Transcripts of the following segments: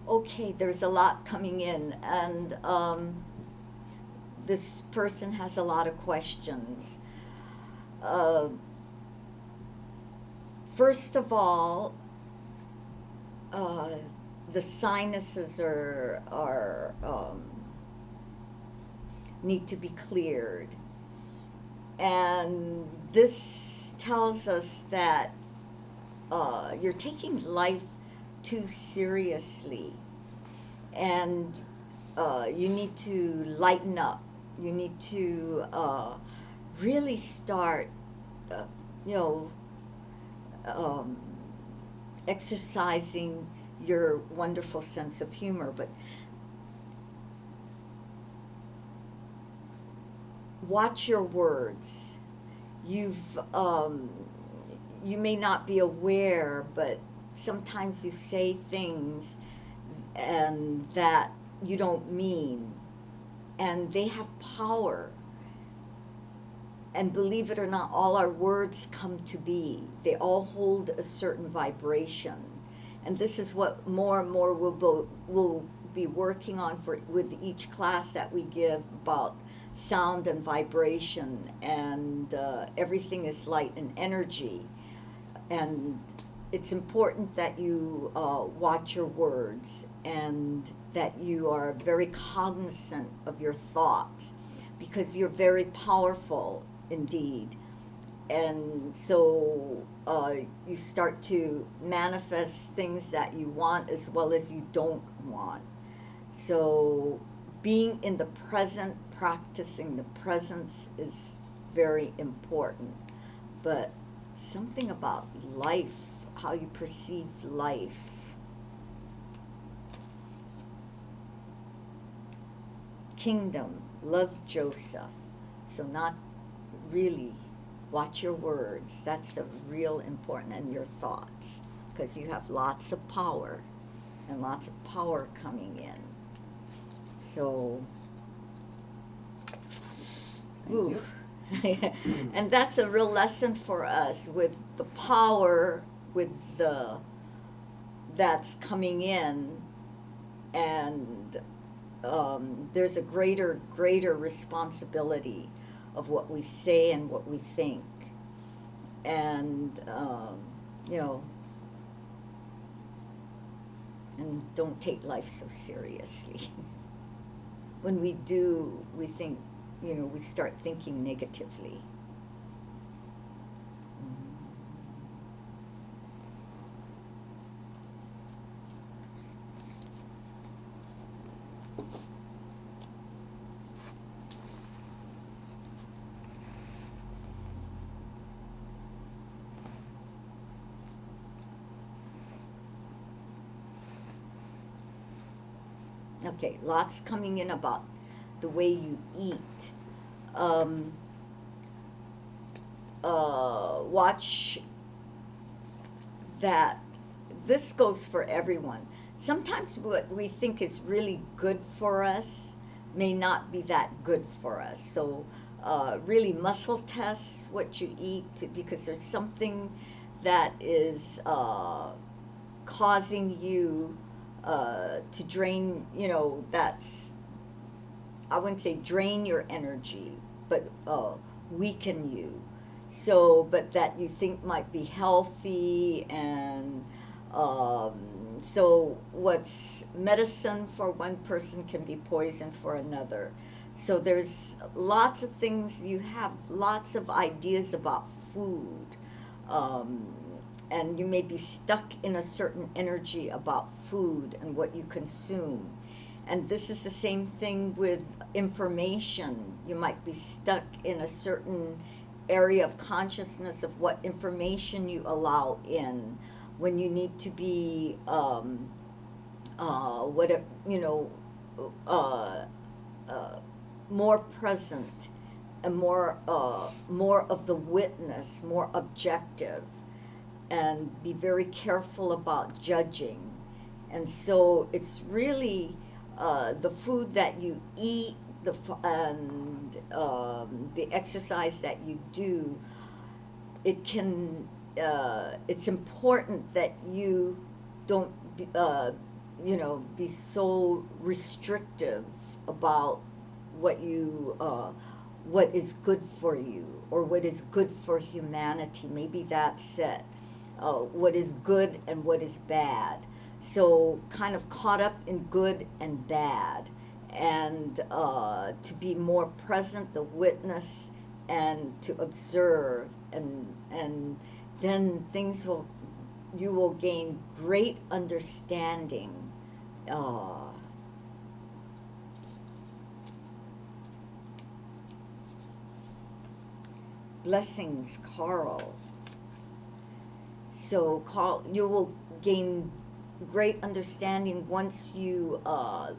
Okay, there's a lot coming in, and this person has a lot of questions. Uh, First of all, uh, the sinuses are need to be cleared, and this tells us that you're taking life too seriously, and you need to lighten up. You need to really start, uh, you know, um, exercising your wonderful sense of humor. But watch your words. You've you may not be aware, but sometimes you say things and that you don't mean, and they have power. And believe it or not, all our words come to be. They all hold a certain vibration. And this is what more and more we'll be working on for with each class that we give about sound and vibration, and everything is light and energy. And it's important that you watch your words, and that you are very cognizant of your thoughts, because you're very powerful indeed. And so you start to manifest things that you want as well as you don't want. So being in the present, practicing the presence is very important. But something about life, how you perceive life. Kingdom, love Joseph. So not really, watch your words. That's the real important, and your thoughts, because you have lots of power and lots of power coming in. So, Thank you. and that's a real lesson for us with the power, with the that's coming in, and there's a greater responsibility of what we say and what we think, and you know, and don't take life so seriously. When we do, we think, we start thinking negatively. Okay, lots coming in about the way you eat. Um, Watch that. This goes for everyone. Sometimes what we think is really good for us may not be that good for us. So, really muscle test what you eat, because there's something that is causing you to drain, that's, I wouldn't say drain your energy, but weaken you. So, but that you think might be healthy, and so what's medicine for one person can be poison for another. So there's lots of things, you have lots of ideas about food, um, and you may be stuck in a certain energy about food and what you consume. And this is the same thing with information. You might be stuck in a certain area of consciousness of what information you allow in, when you need to be what uh, uh, more present, and more of the witness, more objective, and be very careful about judging. And so it's really the food that you eat, and the exercise that you do. It's important that you don't be so restrictive about what you what is good for you, or what is good for humanity. Maybe that's it. What is good and what is bad. So kind of caught up in good and bad, and to be more present, the witness, and to observe, and then things will you will gain great understanding. Uh, Blessings, Carl. So, Carl, you will gain great understanding once you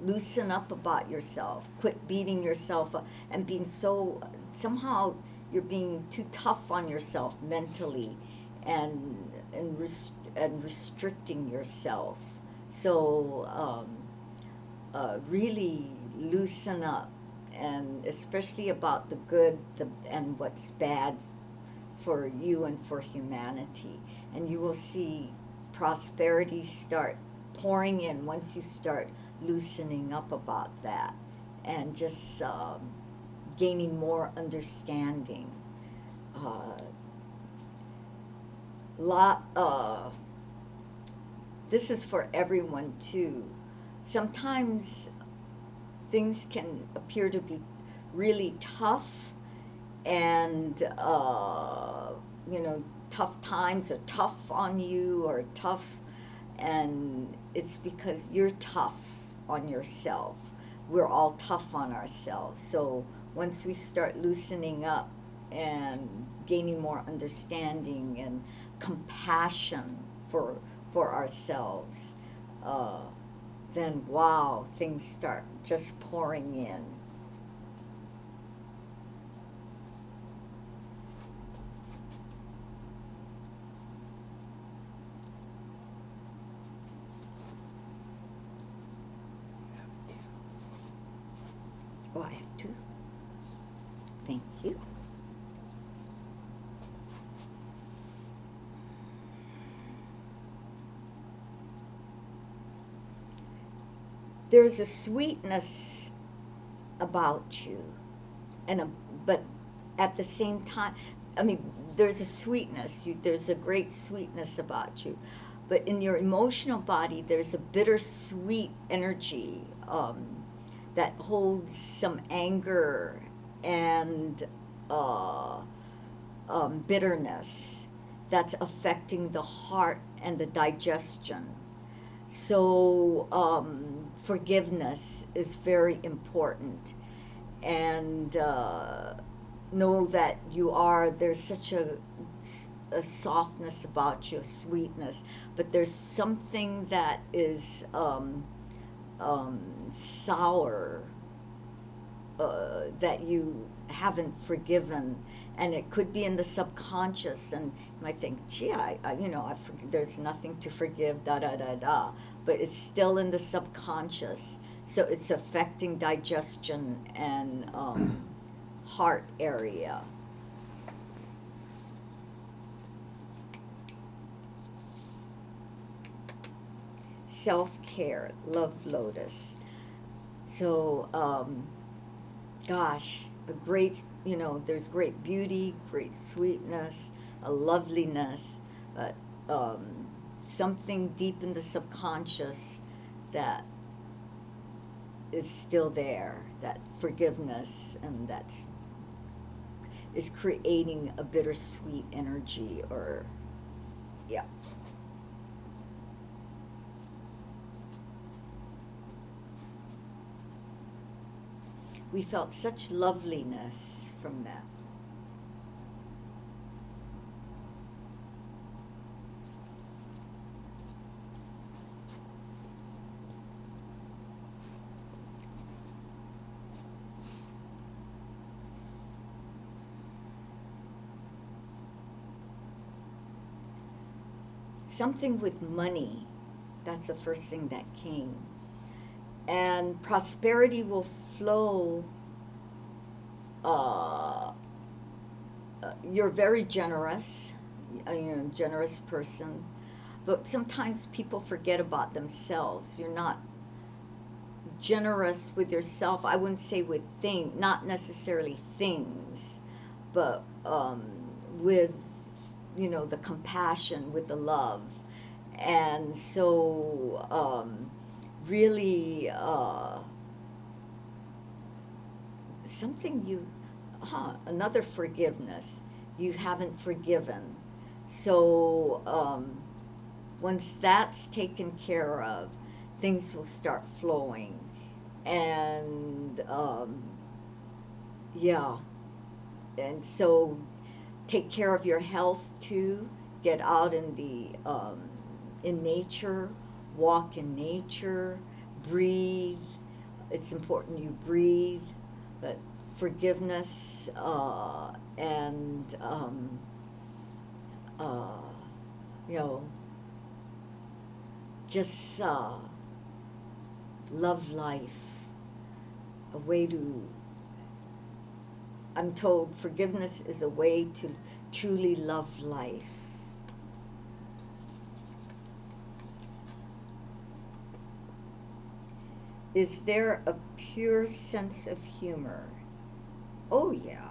loosen up about yourself, quit beating yourself up, and being so, somehow you're being too tough on yourself mentally, and restricting yourself. So, really loosen up, and especially about the good, and what's bad for you and for humanity. And you will see prosperity start pouring in once you start loosening up about that, and just gaining more understanding. Uh, lot, this is for everyone too. Sometimes things can appear to be really tough, and tough times are tough on you, or tough, and it's because you're tough on yourself. We're all tough on ourselves. So once we start loosening up and gaining more understanding and compassion for ourselves, uh, then wow, things start just pouring in. Oh, I have two. Thank you. There's a sweetness about you, and but at the same time, I mean, there's a sweetness. There's a great sweetness about you, but in your emotional body, there's a bittersweet energy, that holds some anger and uh, bitterness, that's affecting the heart and the digestion. So, forgiveness is very important, and know that there's such a softness about you, a sweetness, but there's something that is um, sour, that you haven't forgiven, and it could be in the subconscious, and you might think, gee, there's nothing to forgive, da da da da, but it's still in the subconscious, so it's affecting digestion and heart area. Self-care, love lotus. So, gosh, there's great beauty, great sweetness, a loveliness, but something deep in the subconscious that is still there, that forgiveness, and that's is creating a bittersweet energy, or yeah. We felt such loveliness from that. Something with money, that's the first thing that came. And prosperity will flow. uh, you're very generous, generous person. But sometimes people forget about themselves. You're not generous with yourself. I wouldn't say with things, not necessarily things, but with, you know, the compassion, with the love. And so, really, something you, another forgiveness. You haven't forgiven. So, once that's taken care of, things will start flowing. And, yeah. And so, take care of your health too. Get out in nature, walk in nature, breathe. It's important you breathe. But forgiveness, and uh, you know, just love life. A way to, I'm told, forgiveness is a way to truly love life. Is there a pure sense of humor? Oh, yeah.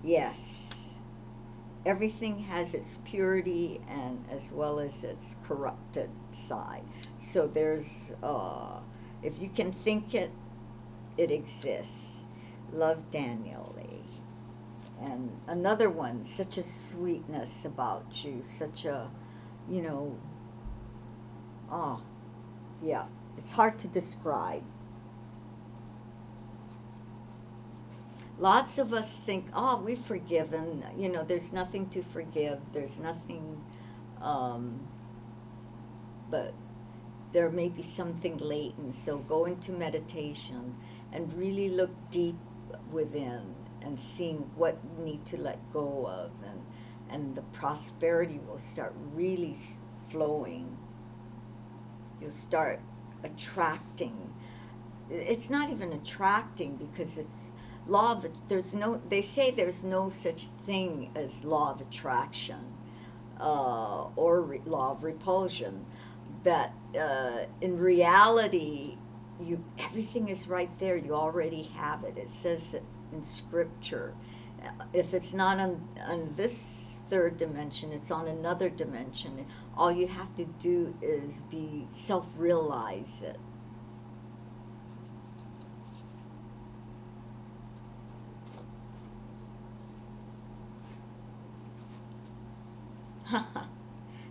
Yes. Everything has its purity and as well as its corrupted side. So there's, if you can think it, it exists. Love, Daniel Lee. And another one, such a sweetness about you, such a, you know, oh, yeah, it's hard to describe. Lots of us think, oh, we've forgiven, you know, there's nothing to forgive, there's nothing, um, but there may be something latent. So go into meditation and really look deep within and seeing what you need to let go of, and the prosperity will start really flowing. You'll start attracting. It's not even attracting because it's law of, there's no, they say there's no such thing as law of attraction, or law of repulsion. That in reality, you, everything is right there. You already have it. It says it in scripture. If it's not on this third dimension, it's on another dimension. All you have to do is be self-realize it.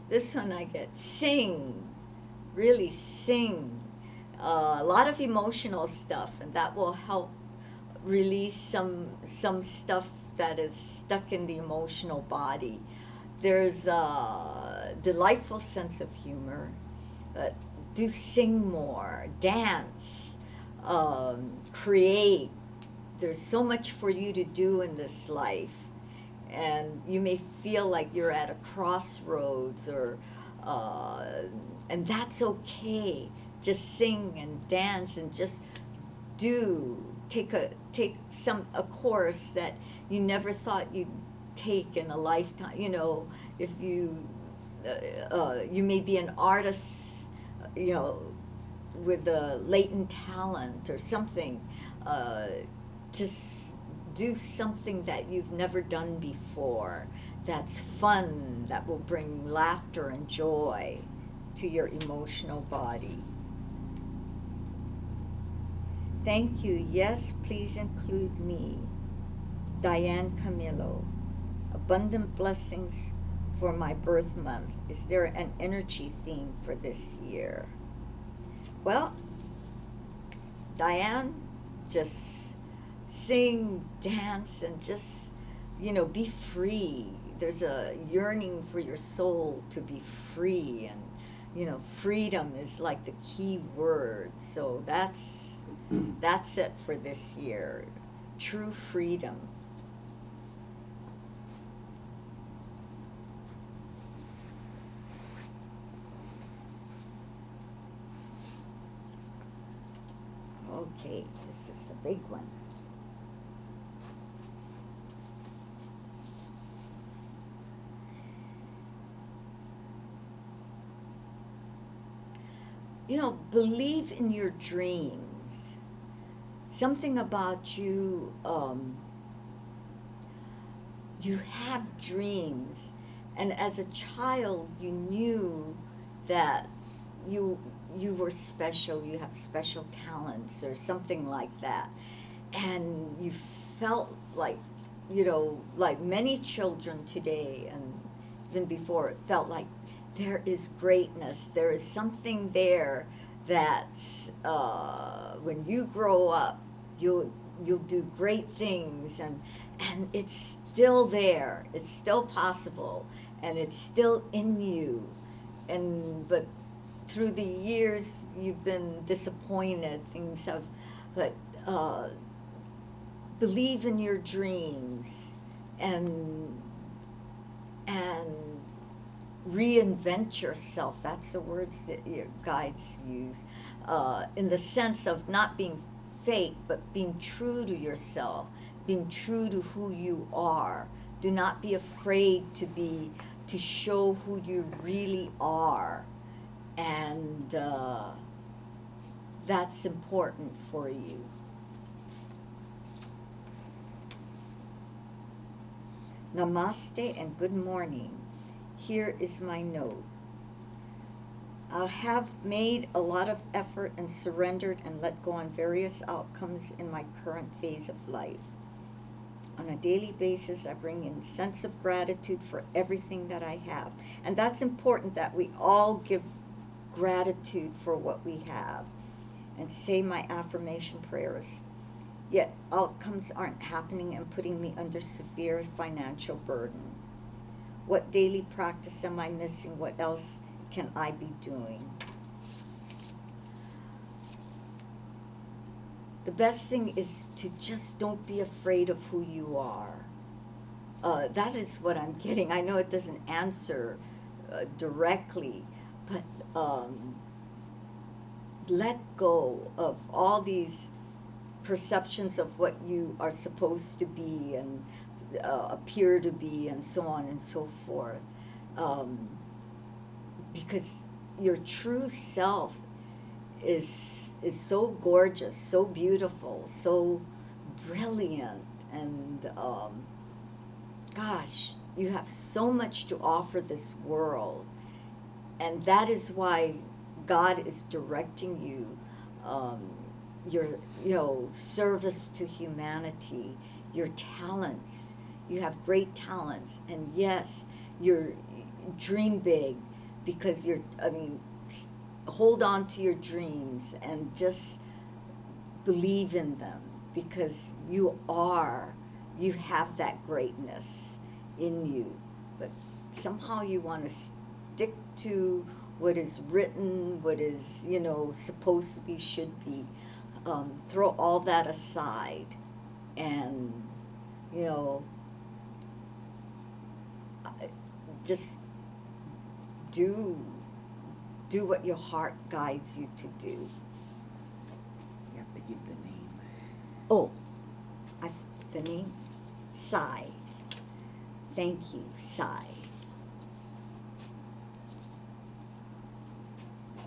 This one I get. Sing. Really sing. A lot of emotional stuff, and that will help release some stuff that is stuck in the emotional body. There's a delightful sense of humor. Uh, do sing more, dance, create. There's so much for you to do in this life, and you may feel like you're at a crossroads, or uh, and that's okay. Just sing and dance and just do take a course that you never thought you'd take in a lifetime. You know, if you you may be an artist, you know, with a latent talent or something. uh, just do something that you've never done before, that's fun, that will bring laughter and joy to your emotional body. Thank you. Yes, please include me. Diane Camillo. Abundant blessings for my birth month. Is there an energy theme for this year? Well, Diane, just sing, dance, and just, you know, be free. There's a yearning for your soul to be free, and, you know, freedom is like the key word. So that's it for this year. True freedom. Okay, this is a big one. believe in your dreams. Something about you, you have dreams, and as a child, you knew that you you were special. You have special talents or something like that, and you felt like, like many children today and even before, it felt like there is greatness. There is something there that's, when you grow up, you'll you'll do great things, and it's still there. It's still possible, and it's still in you. And but through the years, you've been disappointed. Things have, but uh, believe in your dreams, and and reinvent yourself. That's the words that your guides use, in the sense of not being fake, but being true to yourself, being true to who you are. Do not be afraid to show who you really are, and that's important for you. Namaste and good morning. Here is my note. I have made a lot of effort and surrendered and let go on various outcomes in my current phase of life. On a daily basis, I bring in sense of gratitude for everything that I have. And that's important, that we all give gratitude for what we have and say my affirmation prayers. Yet outcomes aren't happening and putting me under severe financial burden. What daily practice am I missing? What else can I be doing? The best thing is to just don't be afraid of who you are. That is what I'm getting. I know it doesn't answer directly, but let go of all these perceptions of what you are supposed to be and appear to be, and so on and so forth. Um, because your true self is is so gorgeous, so beautiful, so brilliant, and gosh, you have so much to offer this world, and that is why God is directing you, um, your service to humanity, your talents. You have great talents, and yes, you're dream big, because I mean, hold on to your dreams and just believe in them, because you have that greatness in you. But somehow you want to stick to what is written, what is, supposed to be, should be. Throw all that aside, and, you know, just do what your heart guides you to do. You have to give the name. Oh, I, the name? Sai. Thank you, Sai. Oh,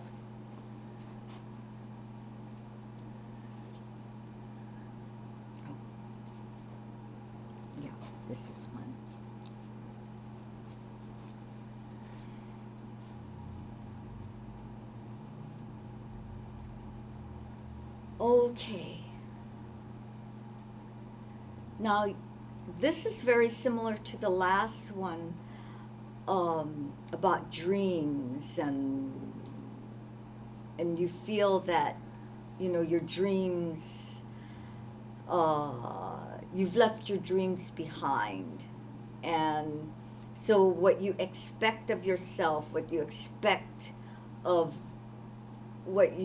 yeah, this is one. Okay. Now, this is very similar to the last one, about dreams, and you feel that, your dreams, you've left your dreams behind, and so what you expect of yourself, what you expect of what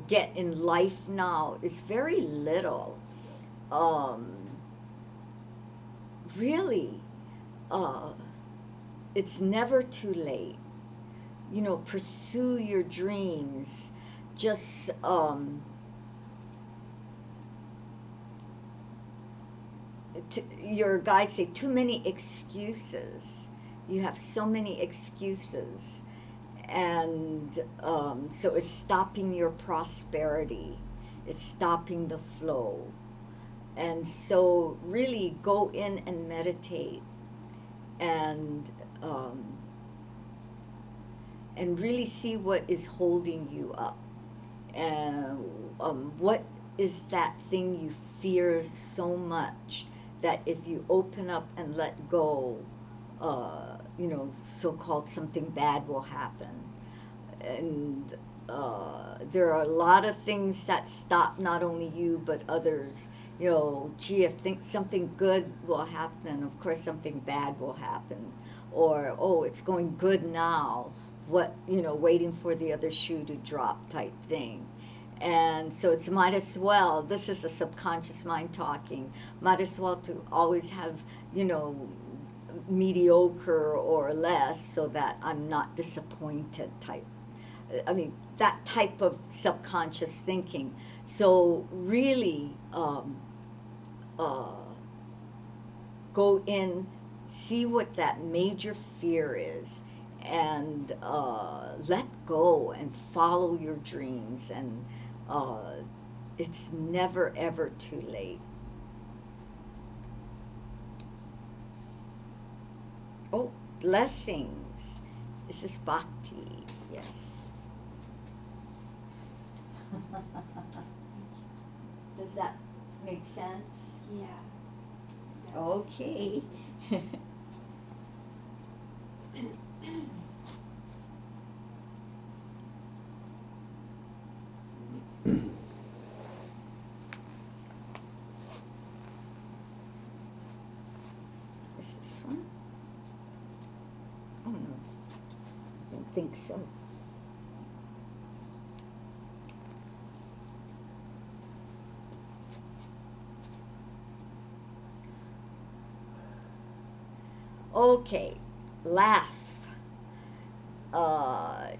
get in life now is very little. Um, really, uh, it's never too late. Pursue your dreams. Just your guides say too many excuses. You have so many excuses, And so it's stopping your prosperity, it's stopping the flow. And so really go in and meditate, and um, and really see what is holding you up, and what is that thing you fear so much that if you open up and let go, so-called something bad will happen. And there are a lot of things that stop not only you but others. Gee, if think something good will happen, of course something bad will happen. Or, oh, it's going good now. What, waiting for the other shoe to drop type thing. And so it's might as well, this is the subconscious mind talking, might as well to always have, you know, mediocre or less so that I'm not disappointed type. I mean, that type of subconscious thinking. So really, uh, go in, see what that major fear is, and let go and follow your dreams. And uh, it's never ever too late. Oh, blessings. This is Bhakti. Yes. Does that make sense? Yeah. It does. Okay. Is this one? Oh no, I don't think so. Okay, laugh.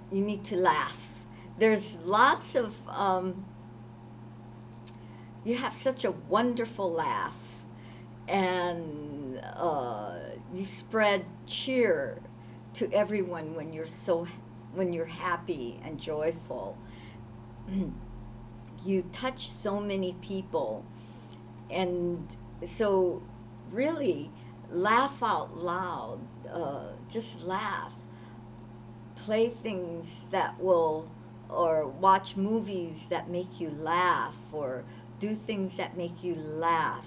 You need to laugh. There's lots of, you have such a wonderful laugh, and you spread cheer to everyone when you're happy and joyful. You touch so many people, and so really laugh out loud. Just laugh. Play things that will, or watch movies that make you laugh, or do things that make you laugh.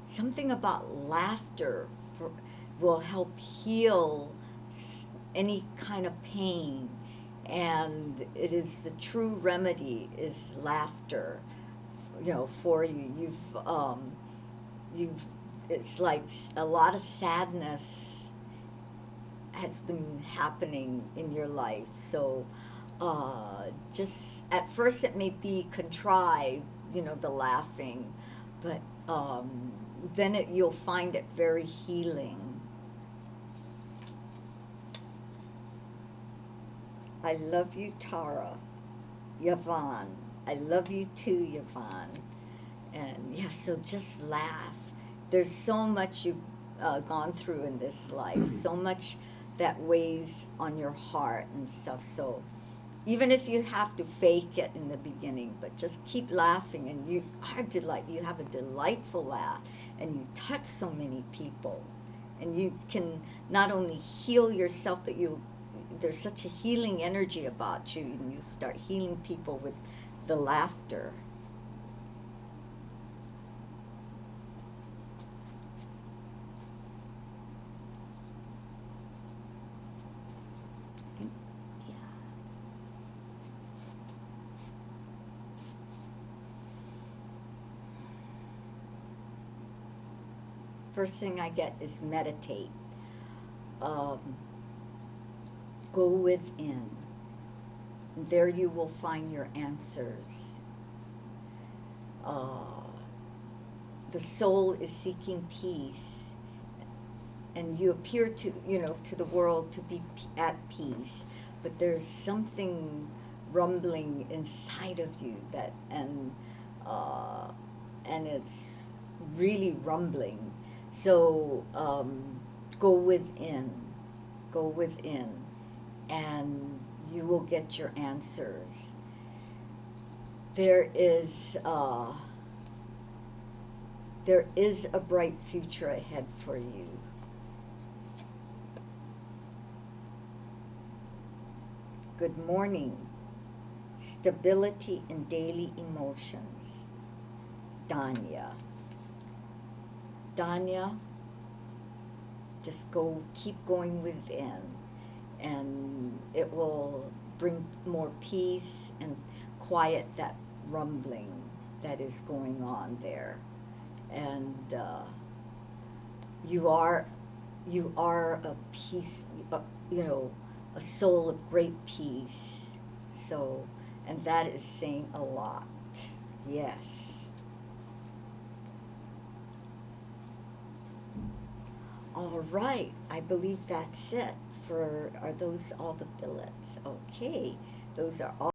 Something about laughter for, will help heal any kind of pain, and it is the true remedy is laughter, for you. You've it's like a lot of sadness has been happening in your life. So just at first it may be contrived, the laughing, but then you'll find it very healing. I love you, Tara. Yvonne. I love you too, Yvonne. And yeah, so just laugh. There's so much you've gone through in this life, so much that weighs on your heart and stuff. So even if you have to fake it in the beginning, but just keep laughing, and you have a delightful laugh, and you touch so many people, and you can not only heal yourself, but there's such a healing energy about you, and you start healing people with the laughter. Yeah. First thing I get is meditate. Um, Go within. There you will find your answers. Uh, the soul is seeking peace, and you appear to the world to be at peace, but there's something rumbling inside of you uh, and it's really rumbling. So go within, and You will get your answers. There is a bright future ahead for you. Good morning. Stability in daily emotions. Danya. Danya, just keep going within, and it will bring more peace and quiet that rumbling that is going on there. And you are a peace, a soul of great peace. So, and that is saying a lot. Yes. All right, I believe that's it. Are those all the billets? Okay, those are all.